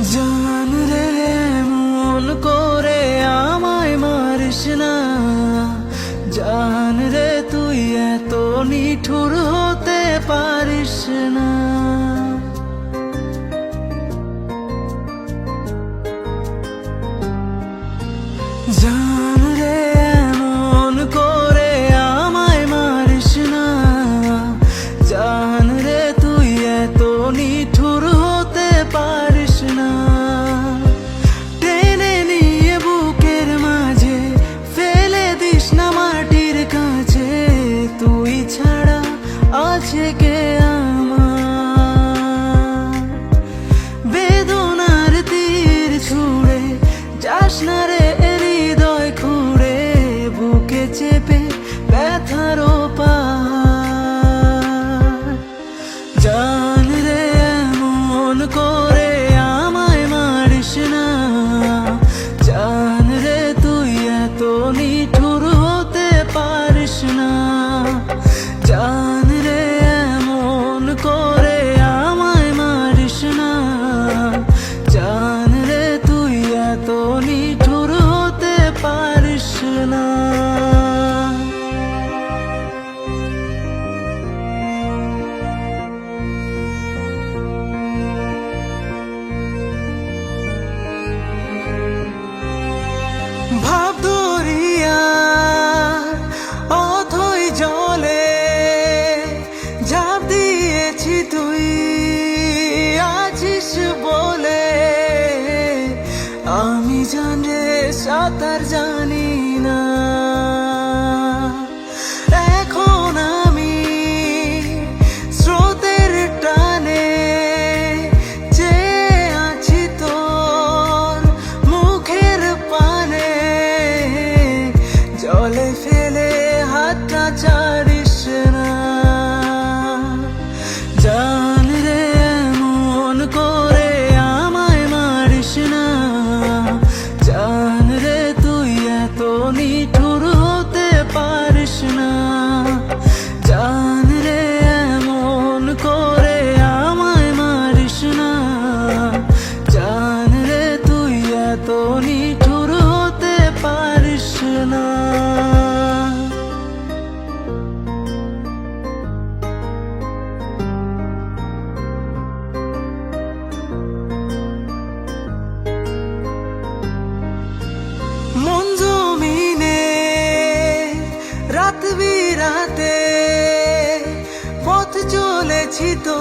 জান রে মন করে আমায় মারিস না, জান রে তুই এত নিঠুর হতে পারিস না। জান রে মন করে আমায় মারিস না, জান রে তুই এত নিঠুর হতে পারিস না। টেনে নিয়ে বুকের মাঝে ফেলে দিস না মাটির কাছে, তুই ছাড়া আছে কে আমার? বেদনার তীর ছুঁড়ে যাস না রে হৃদয় খুঁড়ে, বুকে চেপে ব্যথার পাহাড়। জান রে মন করে আমায় মারিস না, জান রে তুই এত নিঠুর হতে পারিস না। জান রে মন করে আমায় মারিস না, জান রে তুই এত নিঠুর হতে পারিস না। ভাব দরিয়া অথই জলে ঝাঁপ দিয়েছি তুই আছিস বলে, আমি জানে সাঁতার জানি না। এখন আমি স্রোতের টানে চেয়ে আছি তোর মুখের পানে, জলে ফেলে হাতটা ছাড়িস না। জান রে মন করে আমায় মারিস না, জান রে তুই এত নিঠুর হতে পারিস না। জান রে মন করে আমায় মারিস না, জান রে তুই এত নিঠুর হতে পারিস না। মন জমিনে রাত বিরাতে পথ চলেছি তো